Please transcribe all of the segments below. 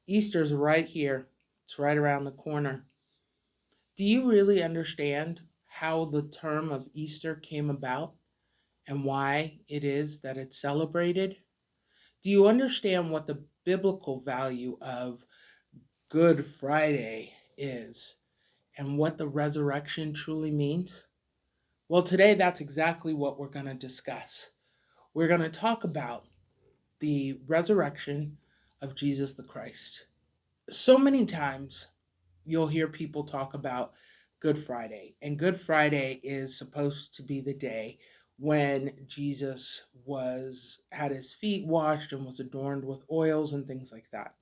Easter's right here. It's right around the corner. Do you really understand how the term of Easter came about and why it is that it's celebrated? Do you understand what the biblical value of Good Friday is and what the resurrection truly means? Well, today that's exactly what we're going to discuss. We're going to talk about the resurrection of Jesus the Christ. So many times you'll hear people talk about Good Friday, and Good Friday is supposed to be the day when Jesus was had his feet washed and was adorned with oils and things like that.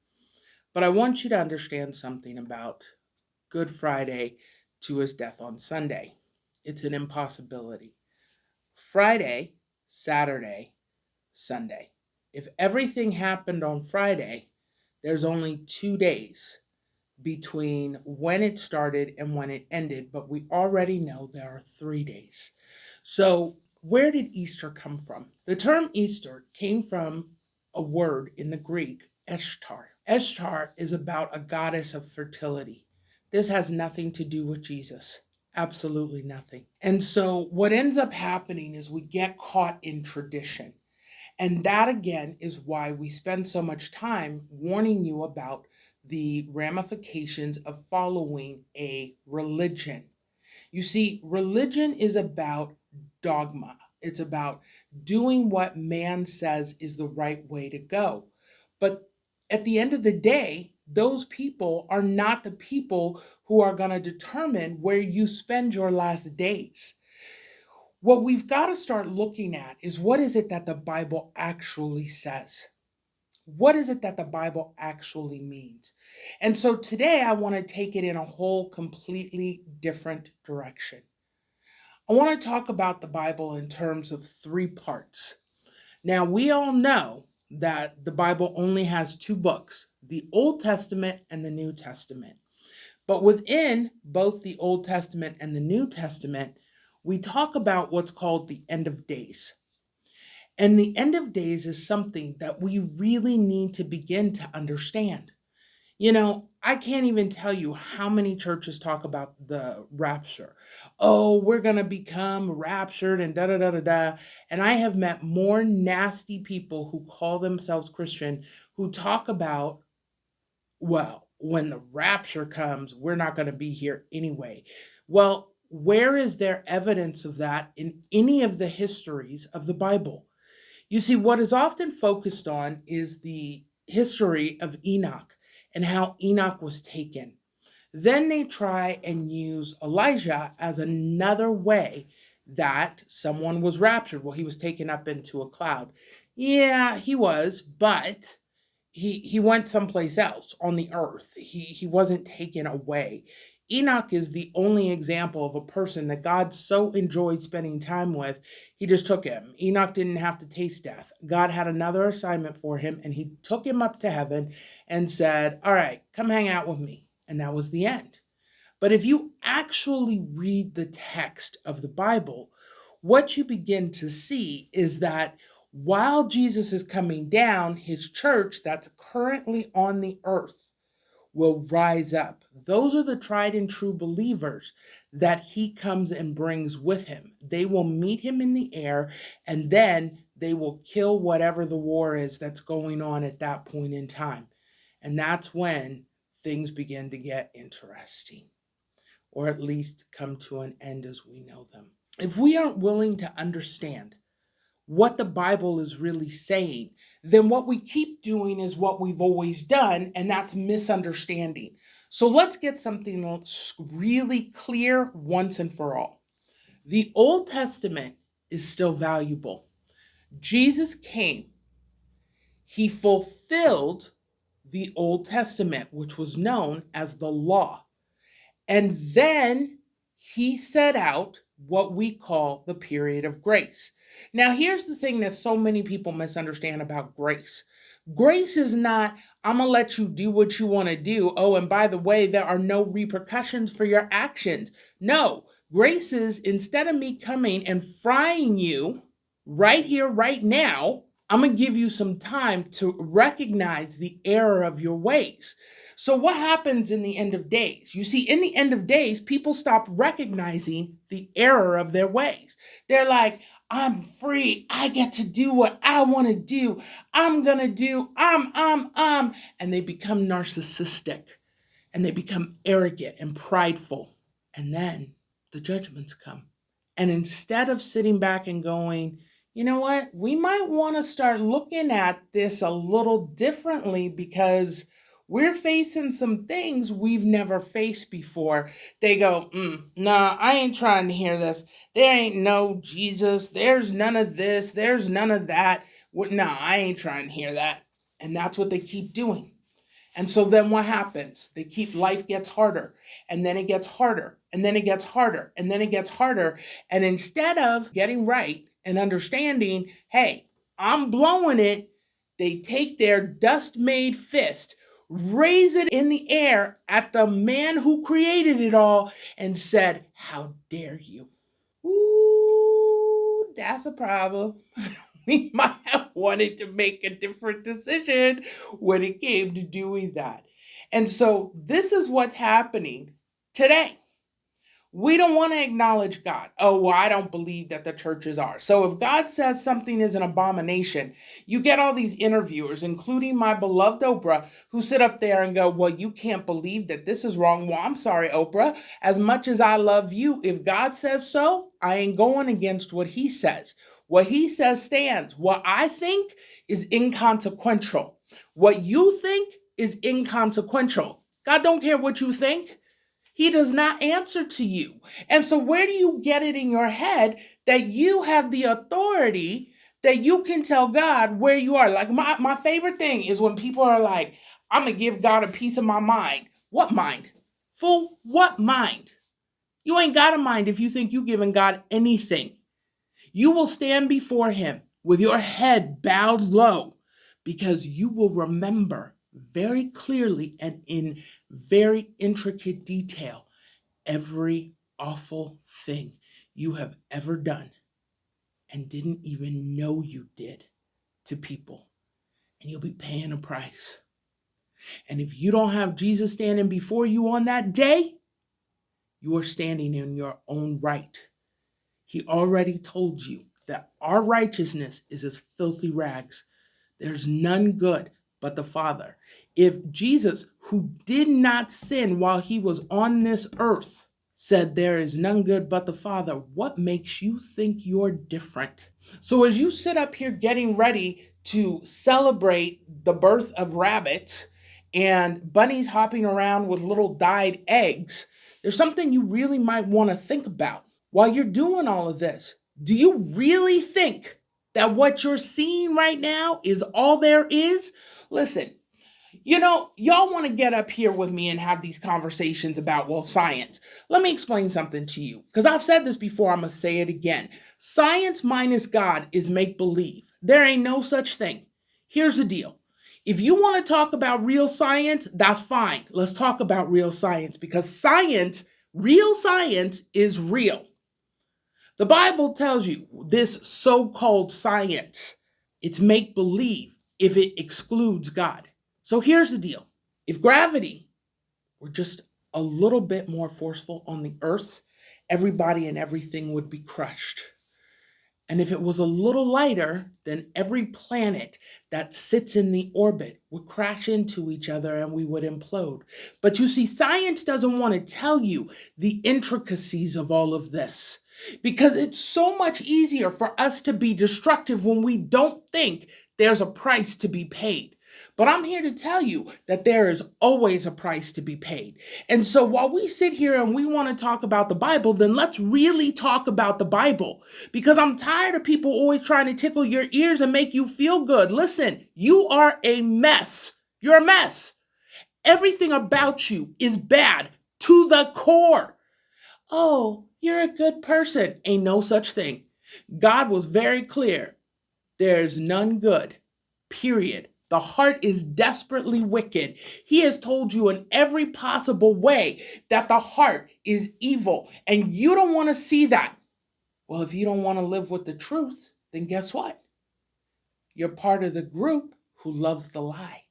But I want you to understand something about Good Friday to his death on Sunday. It's an impossibility. Friday, Saturday, Sunday. If everything happened on Friday, there's only 2 days between when it started and when it ended, but we already know there are 3 days. So, where did Easter come from? The term Easter came from a word in the Greek, Ishtar. Ishtar is about a goddess of fertility. This has nothing to do with Jesus. Absolutely nothing. And so, what ends up happening is we get caught in tradition. And that again is why we spend so much time warning you about the ramifications of following a religion. You see, religion is about dogma, it's about doing what man says is the right way to go. But at the end of the day, those people are not the people who are going to determine where you spend your last days. What we've got to start looking at is what is it that the Bible actually says? What is it that the Bible actually means? And so today I want to take it in a whole completely different direction. I want to talk about the Bible in terms of three parts. Now, we all know that the Bible only has two books, the Old Testament and the New Testament. But within both the Old Testament and the New Testament, we talk about what's called the end of days. And the end of days is something that we really need to begin to understand. I can't even tell you how many churches talk about the rapture. Oh, we're going to become raptured and da da da da da. And I have met more nasty people who call themselves Christian who talk about, well, when the rapture comes, we're not going to be here anyway. Well, where is there evidence of that in any of the histories of the Bible? You see, what is often focused on is the history of Enoch and how Enoch was taken. Then they try and use Elijah as another way that someone was raptured. Well, he was taken up into a cloud. Yeah, he was, but he went someplace else on the earth. He wasn't taken away. Enoch is the only example of a person that God so enjoyed spending time with, he just took him. Enoch didn't have to taste death. God had another assignment for him, and he took him up to heaven and said, all right, come hang out with me. And that was the end. But if you actually read the text of the Bible, what you begin to see is that while Jesus is coming down, his church that's currently on the earth will rise up. Those are the tried and true believers that he comes and brings with him. They will meet him in the air, and then they will kill whatever the war is that's going on at that point in time. And that's when things begin to get interesting, or at least come to an end as we know them. If we aren't willing to understand what the Bible is really saying, then what we keep doing is what we've always done, and that's misunderstanding. So let's get something really clear once and for all. The Old Testament is still valuable. Jesus came, he fulfilled the Old Testament, which was known as the law. And then he set out what we call the period of grace. Now, here's the thing that so many people misunderstand about grace. Grace is not, I'm going to let you do what you want to do. Oh, and by the way, there are no repercussions for your actions. No, grace is instead of me coming and frying you right here, right now, I'm going to give you some time to recognize the error of your ways. So, what happens in the end of days? You see, in the end of days, people stop recognizing the error of their ways. They're like, I'm free. I get to do what I want to do. I'm going to do, and they become narcissistic and they become arrogant and prideful. And then the judgments come. And instead of sitting back and going, you know what, we might want to start looking at this a little differently because we're facing some things we've never faced before. They go, nah, I ain't trying to hear this. There ain't no Jesus. There's none of this. There's none of that. Nah, I ain't trying to hear that. And that's what they keep doing. And so then what happens? They keep, life gets harder, and then it gets harder, and then it gets harder, and then it gets harder. And instead of getting right and understanding, hey, I'm blowing it, they take their dust made fist, raise it in the air at the man who created it all, and said, how dare you? Ooh, that's a problem. We might have wanted to make a different decision when it came to doing that. And so this is what's happening today. We don't want to acknowledge God. Oh, well, I don't believe that the churches are. So if God says something is an abomination, you get all these interviewers, including my beloved Oprah, who sit up there and go, well, you can't believe that this is wrong. Well, I'm sorry, Oprah. As much as I love you, if God says so, I ain't going against what he says. What he says stands. What I think is inconsequential. What you think is inconsequential. God don't care what you think. He does not answer to you. And so, where do you get it in your head that you have the authority that you can tell God where you are? Like, my favorite thing is when people are like, I'm going to give God a piece of my mind. What mind? Fool, what mind? You ain't got a mind if you think you giving God anything. You will stand before him with your head bowed low because you will remember very clearly and in very intricate detail every awful thing you have ever done and didn't even know you did to people. And you'll be paying a price. And if you don't have Jesus standing before you on that day, you are standing in your own right. He already told you that our righteousness is as filthy rags. There's none good but the Father. If Jesus, who did not sin while he was on this earth, said there is none good but the Father, what makes you think you're different? So as you sit up here getting ready to celebrate the birth of rabbits and bunnies hopping around with little dyed eggs, there's something you really might want to think about. While you're doing all of this, do you really think that what you're seeing right now is all there is? Listen, y'all want to get up here with me and have these conversations about, well, science. Let me explain something to you, because I've said this before, I'm going to say it again. Science minus God is make believe. There ain't no such thing. Here's the deal. If you want to talk about real science, that's fine. Let's talk about real science, because real science is real. The Bible tells you this so-called science, it's make believe if it excludes God. So here's the deal. If gravity were just a little bit more forceful on the earth, everybody and everything would be crushed. And if it was a little lighter, then every planet that sits in the orbit would crash into each other and we would implode. But you see, science doesn't want to tell you the intricacies of all of this because it's so much easier for us to be destructive when we don't think there's a price to be paid. But I'm here to tell you that there is always a price to be paid. And so while we sit here and we want to talk about the Bible, then let's really talk about the Bible. Because I'm tired of people always trying to tickle your ears and make you feel good. Listen, you are a mess. You're a mess. Everything about you is bad to the core. Oh, you're a good person. Ain't no such thing. God was very clear. There's none good. Period. The heart is desperately wicked. He has told you in every possible way that the heart is evil, and you don't want to see that. Well, if you don't want to live with the truth, then guess what? You're part of the group who loves the lie.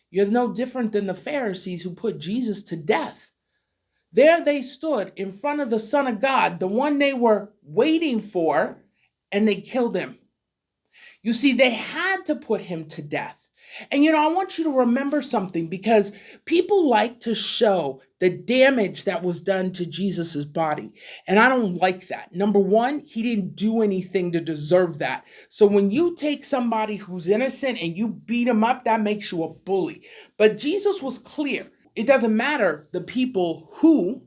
You're no different than the Pharisees who put Jesus to death. There they stood in front of the Son of God, the one they were waiting for, and they killed him. You see, they had to put him to death. And I want you to remember something, because people like to show the damage that was done to Jesus's body. And I don't like that. Number one, he didn't do anything to deserve that. So when you take somebody who's innocent and you beat him up, that makes you a bully. But Jesus was clear. It doesn't matter the people who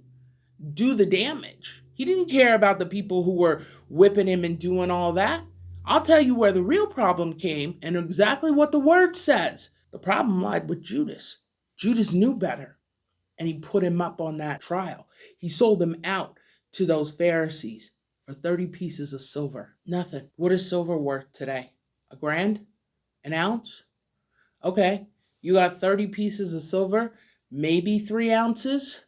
do the damage. He didn't care about the people who were whipping him and doing all that. I'll tell you where the real problem came and exactly what the word says. The problem lied with Judas. Judas knew better, and he put him up on that trial. He sold him out to those Pharisees for 30 pieces of silver. Nothing. What is silver worth today? A grand? An ounce? Okay, you got 30 pieces of silver, maybe 3 ounces.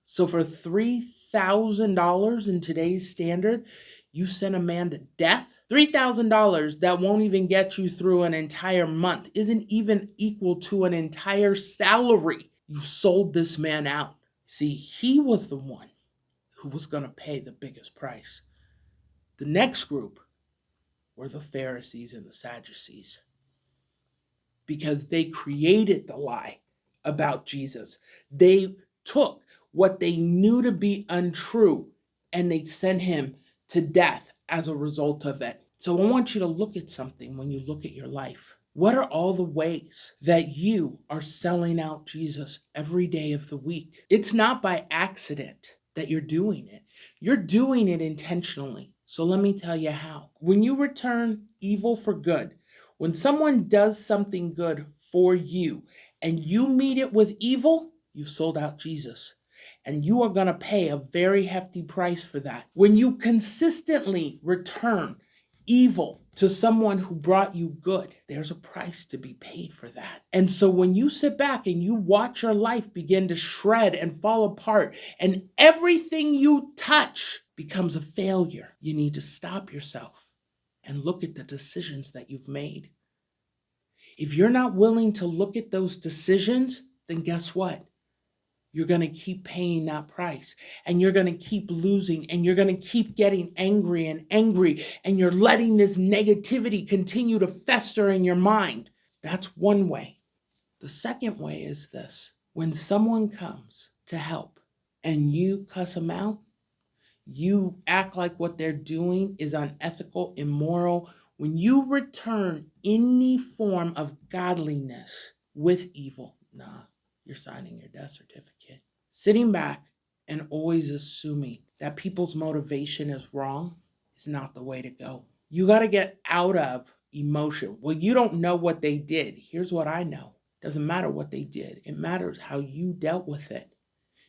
So for $3,000 in today's standard, you sent a man to death? $3,000 that won't even get you through an entire month, isn't even equal to an entire salary. You sold this man out. See, he was the one who was going to pay the biggest price. The next group were the Pharisees and the Sadducees, because they created the lie about Jesus. They took what they knew to be untrue and they sent him to death as a result of it. So I want you to look at something when you look at your life. What are all the ways that you are selling out Jesus every day of the week? It's not by accident that you're doing it. You're doing it intentionally. So let me tell you how. When you return evil for good, when someone does something good for you and you meet it with evil, you sold out Jesus. And you are going to pay a very hefty price for that. When you consistently return evil to someone who brought you good, there's a price to be paid for that. And so when you sit back and you watch your life begin to shred and fall apart, and everything you touch becomes a failure, you need to stop yourself and look at the decisions that you've made. If you're not willing to look at those decisions, then guess what? You're going to keep paying that price, and you're going to keep losing, and you're going to keep getting angry, and you're letting this negativity continue to fester in your mind. That's one way. The second way is this. When someone comes to help and you cuss them out, you act like what they're doing is unethical, immoral. When you return any form of godliness with evil, you're signing your death certificate. Sitting back and always assuming that people's motivation is wrong is not the way to go. You got to get out of emotion. Well, you don't know what they did. Here's what I know. It doesn't matter what they did. It matters how you dealt with it.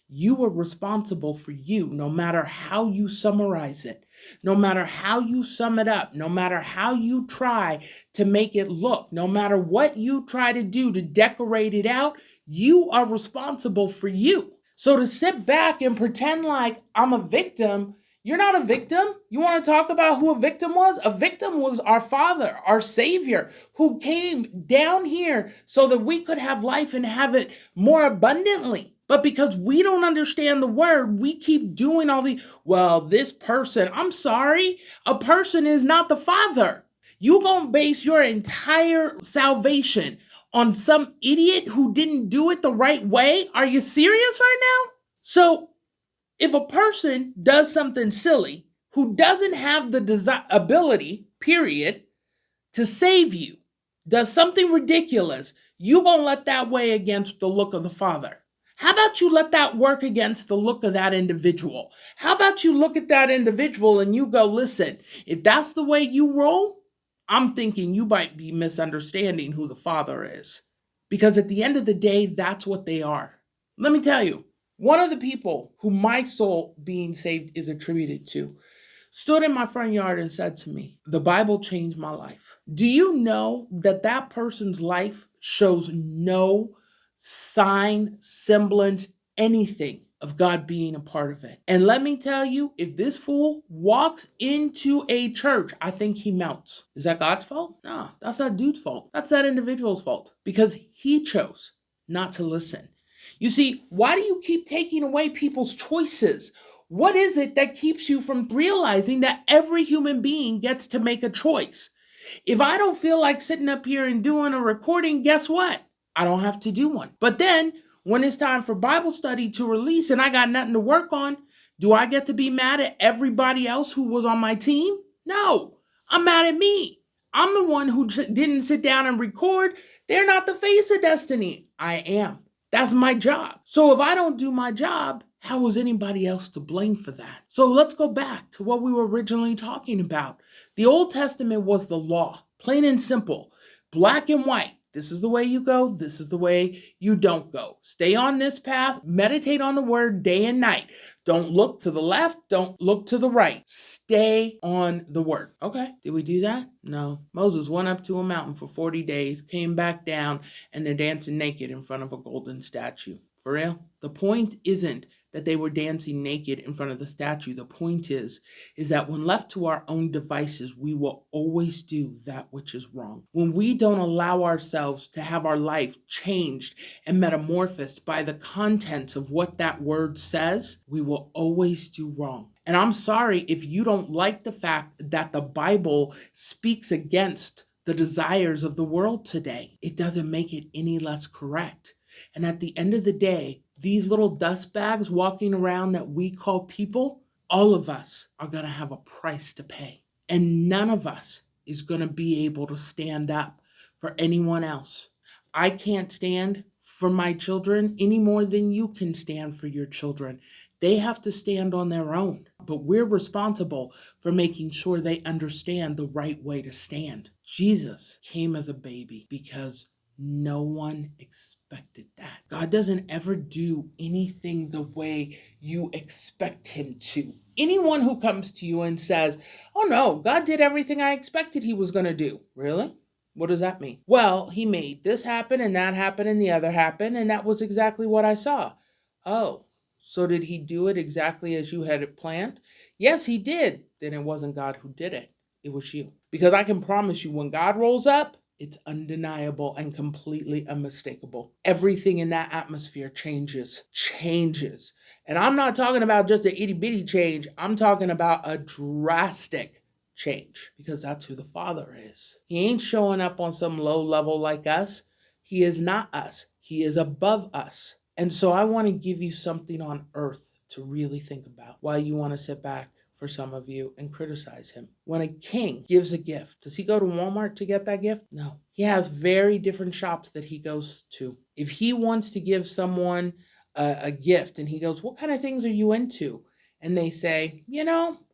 You were responsible for you, no matter how you summarize it, no matter how you sum it up, no matter how you try to make it look, no matter what you try to do to decorate it out, you are responsible for you. So to sit back and pretend like I'm a victim, you're not a victim. You want to talk about who a victim was? A victim was our Father, our Savior, who came down here so that we could have life and have it more abundantly. But because we don't understand the word, we keep doing all this person, I'm sorry, a person is not the Father. You gonna base your entire salvation on some idiot who didn't do it the right way? Are you serious right now? So if a person does something silly, who doesn't have the ability, period, to save you, does something ridiculous, you gonna let that weigh against the look of the Father? How about you let that work against the look of that individual? How about you look at that individual and you go, listen, if that's the way you roll, I'm thinking you might be misunderstanding who the Father is. Because at the end of the day, that's what they are. Let me tell you, one of the people who my soul being saved is attributed to stood in my front yard and said to me, the Bible changed my life. Do you know that that person's life shows no sign, semblance, anything of God being a part of it. And let me tell you, if this fool walks into a church, I think he melts. Is that God's fault? No, that's that dude's fault. That's that individual's fault because he chose not to listen. You see, why do you keep taking away people's choices? What is it that keeps you from realizing that every human being gets to make a choice? If I don't feel like sitting up here and doing a recording, guess what? I don't have to do one. But then when it's time for Bible study to release and I got nothing to work on, do I get to be mad at everybody else who was on my team? No, I'm mad at me. I'm the one who didn't sit down and record. They're not the face of destiny. I am. That's my job. So if I don't do my job, how is anybody else to blame for that? So let's go back to what we were originally talking about. The Old Testament was the law, plain and simple, black and white. This is the way you go. This is the way you don't go. Stay on this path. Meditate on the word day and night. Don't look to the left. Don't look to the right. Stay on the word. Okay. Did we do that? No. Moses went up to a mountain for 40 days, came back down, and they're dancing naked in front of a golden statue. For real? The point isn't that they were dancing naked in front of the statue. The point is that when left to our own devices, we will always do that which is wrong. When we don't allow ourselves to have our life changed and metamorphosed by the contents of what that word says, we will always do wrong. And I'm sorry if you don't like the fact that the Bible speaks against the desires of the world today. It doesn't make it any less correct. And at the end of the day, these little dust bags walking around that we call people, all of us are going to have a price to pay. And none of us is going to be able to stand up for anyone else. I can't stand for my children any more than you can stand for your children. They have to stand on their own. But we're responsible for making sure they understand the right way to stand. Jesus came as a baby because no one expected that. God doesn't ever do anything the way you expect him to. Anyone who comes to you and says, oh no, God did everything I expected he was going to do. Really? What does that mean? Well, he made this happen and that happen and the other happen, and that was exactly what I saw. Oh, so did he do it exactly as you had it planned? Yes, he did. Then it wasn't God who did it. It was you. Because I can promise you, when God rolls up, it's undeniable and completely unmistakable. Everything in that atmosphere changes. And I'm not talking about just an itty bitty change. I'm talking about a drastic change, because that's who the Father is. He ain't showing up on some low level like us. He is not us. He is above us. And so I want to give you something on earth to really think about while you want to sit back, for some of you, and criticize him. When a king gives a gift, does he go to Walmart to get that gift? No. He has very different shops that he goes to. If he wants to give someone a gift and he goes, what kind of things are you into? And they say,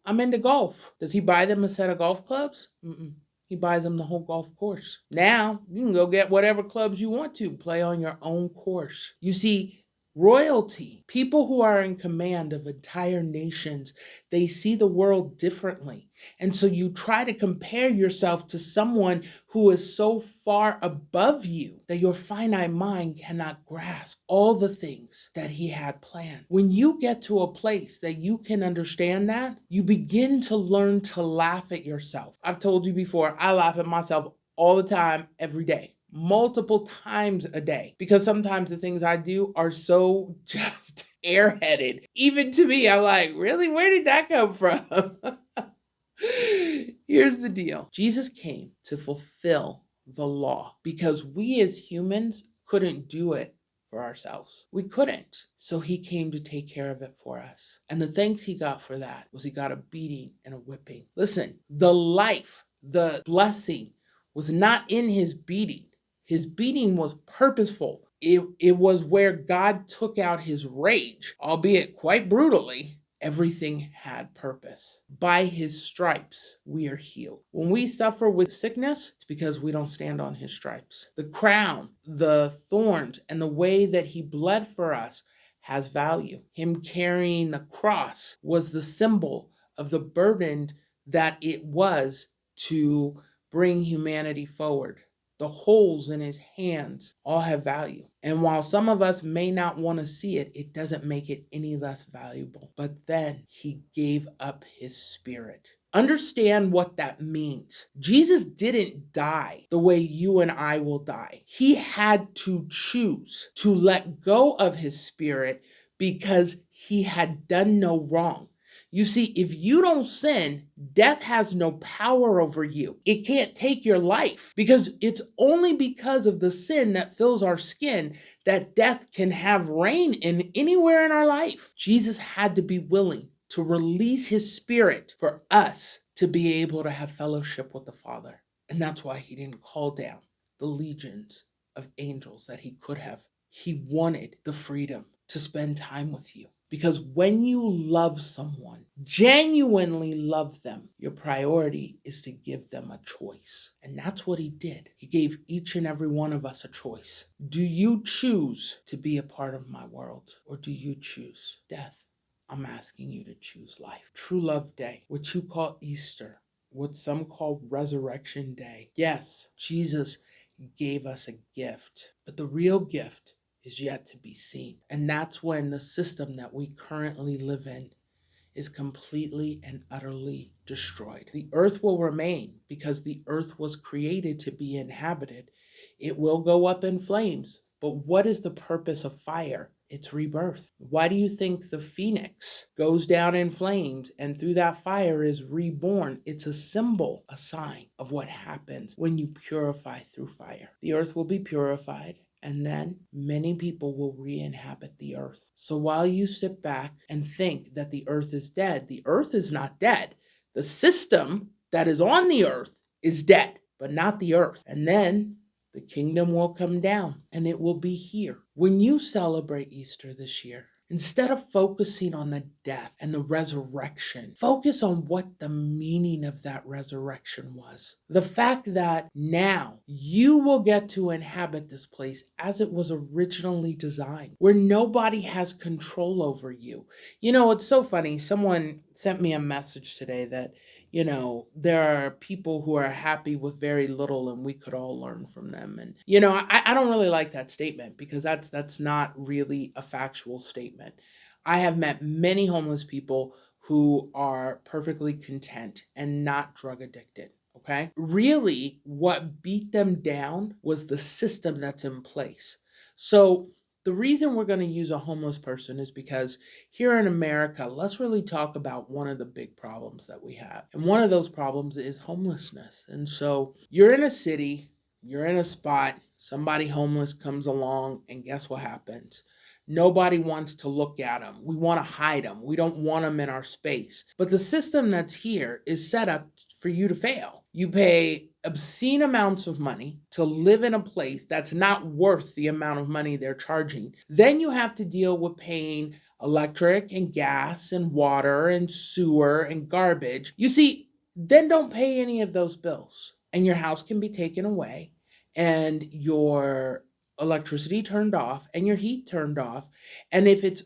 I'm into golf. Does he buy them a set of golf clubs? Mm-mm. He buys them the whole golf course. Now, you can go get whatever clubs you want to, play on your own course. You see, royalty, people who are in command of entire nations, they see the world differently. And so you try to compare yourself to someone who is so far above you that your finite mind cannot grasp all the things that he had planned. When you get to a place that you can understand that, you begin to learn to laugh at yourself. I've told you before, I laugh at myself all the time, every day. Multiple times a day, because sometimes the things I do are so just airheaded. Even to me, I'm like, really? Where did that come from? Here's the deal. Jesus came to fulfill the law because we as humans couldn't do it for ourselves. We couldn't. So he came to take care of it for us. And the thanks he got for that was he got a beating and a whipping. Listen, the life, the blessing was not in his beating. His beating was purposeful. It was where God took out his rage, albeit quite brutally. Everything had purpose. By his stripes, we are healed. When we suffer with sickness, it's because we don't stand on his stripes. The crown, the thorns, and the way that he bled for us has value. Him carrying the cross was the symbol of the burden that it was to bring humanity forward. the holes in his hands all have value. And while some of us may not want to see it, it doesn't make it any less valuable. But then he gave up his spirit. Understand what that means. Jesus didn't die the way you and I will die. He had to choose to let go of his spirit because he had done no wrong. You see, if you don't sin, death has no power over you. It can't take your life because it's only because of the sin that fills our skin that death can have reign in anywhere in our life. Jesus had to be willing to release his spirit for us to be able to have fellowship with the Father. And that's why he didn't call down the legions of angels that he could have. He wanted the freedom to spend time with you. Because when you love someone, genuinely love them, your priority is to give them a choice. And that's what he did. He gave each and every one of us a choice. Do you choose to be a part of my world, or do you choose death? I'm asking you to choose life. True Love Day, what you call Easter, what some call Resurrection Day. Yes, Jesus gave us a gift, but the real gift is yet to be seen. And that's when the system that we currently live in is completely and utterly destroyed. The earth will remain because the earth was created to be inhabited. It will go up in flames. But what is the purpose of fire? It's rebirth. Why do you think the phoenix goes down in flames and through that fire is reborn? It's a symbol, a sign of what happens when you purify through fire. The earth will be purified, and then many people will re-inhabit the earth. So while you sit back and think that the earth is dead, the earth is not dead. The system that is on the earth is dead, but not the earth. And then the kingdom will come down and it will be here. When you celebrate Easter this year, instead of focusing on the death and the resurrection, focus on what the meaning of that resurrection was. The fact that now you will get to inhabit this place as it was originally designed, where nobody has control over you. You know, it's so funny. Someone sent me a message today that, there are people who are happy with very little and we could all learn from them. And, I don't really like that statement because that's not really a factual statement. I have met many homeless people who are perfectly content and not drug addicted. Okay. Really, what beat them down was the system that's in place. So, the reason we're going to use a homeless person is because here in America, let's really talk about one of the big problems that we have. And one of those problems is homelessness. And so you're in a city, you're in a spot, somebody homeless comes along, and guess what happens? Nobody wants to look at them. We want to hide them. We don't want them in our space. But the system that's here is set up for you to fail. You pay obscene amounts of money to live in a place that's not worth the amount of money they're charging. Then you have to deal with paying electric and gas and water and sewer and garbage. You see, then don't pay any of those bills and your house can be taken away and your electricity turned off and your heat turned off. And if it's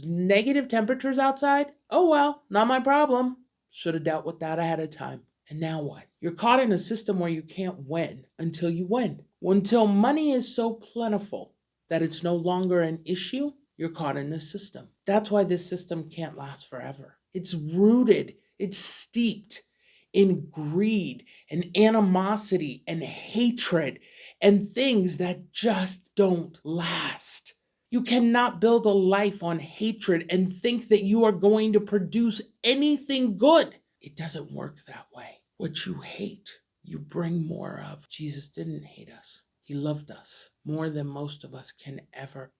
negative temperatures outside, oh well, not my problem. Should have dealt with that ahead of time. And now what? You're caught in a system where you can't win until you win. Until money is so plentiful that it's no longer an issue, you're caught in this system. That's why this system can't last forever. It's rooted, it's steeped in greed and animosity and hatred and things that just don't last. You cannot build a life on hatred and think that you are going to produce anything good. It doesn't work that way. What you hate, you bring more of. Jesus didn't hate us. He loved us more than most of us can ever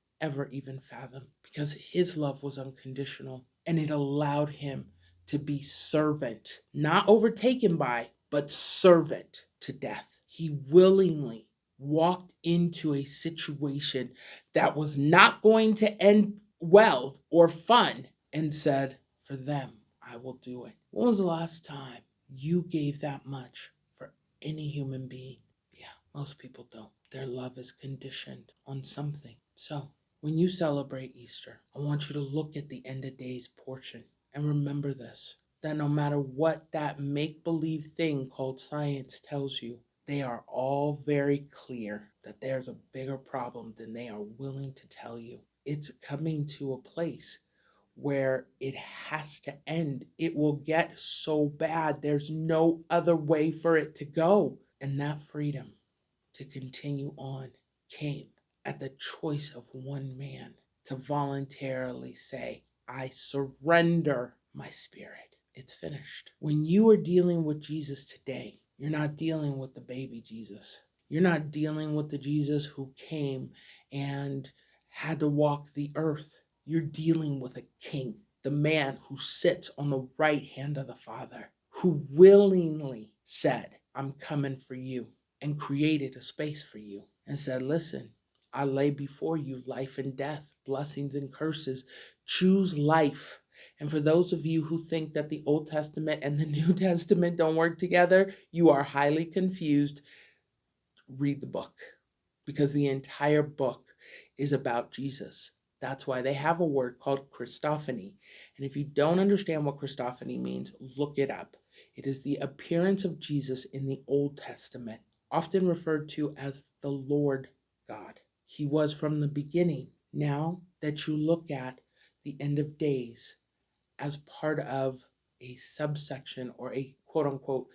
even fathom because his love was unconditional and it allowed him to be servant, not overtaken by, but servant to death. He willingly walked into a situation that was not going to end well or fun and said, for them, I will do it. When was the last time you gave that much for any human being? Yeah, most people don't. Their love is conditioned on something. So, when you celebrate Easter, I want you to look at the end of days portion and remember this, that no matter what that make-believe thing called science tells you, they are all very clear that there's a bigger problem than they are willing to tell you. It's coming to a place where it has to end. It will get so bad. There's no other way for it to go. And that freedom to continue on came at the choice of one man to voluntarily say, I surrender my spirit. It's finished. When you are dealing with Jesus today, you're not dealing with the baby Jesus. You're not dealing with the Jesus who came and had to walk the earth. You're dealing with a king, the man who sits on the right hand of the Father, who willingly said, I'm coming for you, and created a space for you and said, listen, I lay before you life and death, blessings and curses. Choose life. And for those of you who think that the Old Testament and the New Testament don't work together, you are highly confused. Read the book, because the entire book is about Jesus. That's why they have a word called Christophany. And if you don't understand what Christophany means, look it up. It is the appearance of Jesus in the Old Testament, often referred to as the Lord God. He was from the beginning. Now that you look at the end of days as part of a subsection or a quote unquote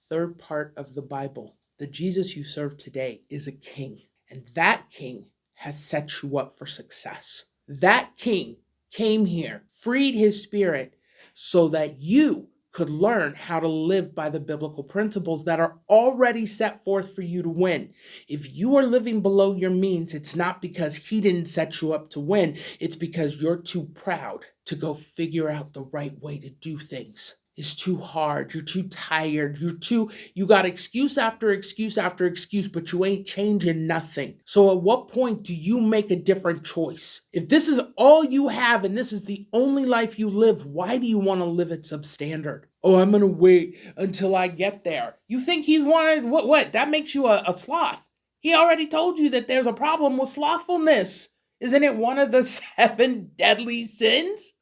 third part of the Bible, the Jesus you serve today is a king. And that king has set you up for success. That king came here, freed his spirit so that you could learn how to live by the biblical principles that are already set forth for you to win. If you are living below your means, it's not because he didn't set you up to win. It's because you're too proud to go figure out the right way to do things. It's too hard. You're too tired. You got excuse after excuse after excuse, but you ain't changing nothing. So at what point do you make a different choice? If this is all you have and this is the only life you live, why do you want to live it substandard? Oh, I'm going to wait until I get there. You think he's wanted, what? That makes you a sloth. He already told you that there's a problem with slothfulness. Isn't it one of the 7 deadly sins?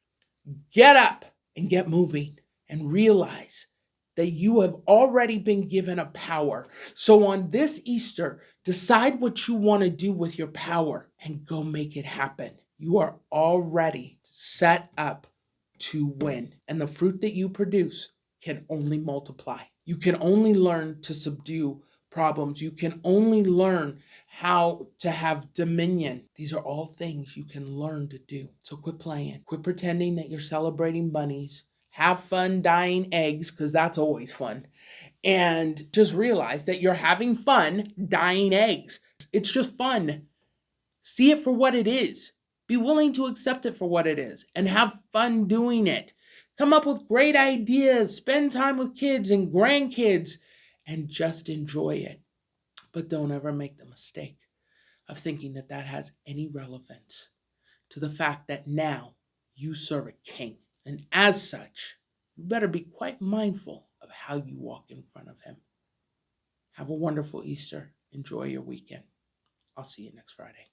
Get up and get moving and realize that you have already been given a power. So on this Easter, decide what you want to do with your power and go make it happen. You are already set up to win, and the fruit that you produce can only multiply. You can only learn to subdue problems. You can only learn how to have dominion. These are all things you can learn to do. So quit playing. Quit pretending that you're celebrating bunnies. Have fun dyeing eggs, because that's always fun. And just realize that you're having fun dyeing eggs. It's just fun. See it for what it is. Be willing to accept it for what it is and have fun doing it. Come up with great ideas. Spend time with kids and grandkids and just enjoy it. But don't ever make the mistake of thinking that that has any relevance to the fact that now you serve a king. And as such, you better be quite mindful of how you walk in front of him. Have a wonderful Easter. Enjoy your weekend. I'll see you next Friday.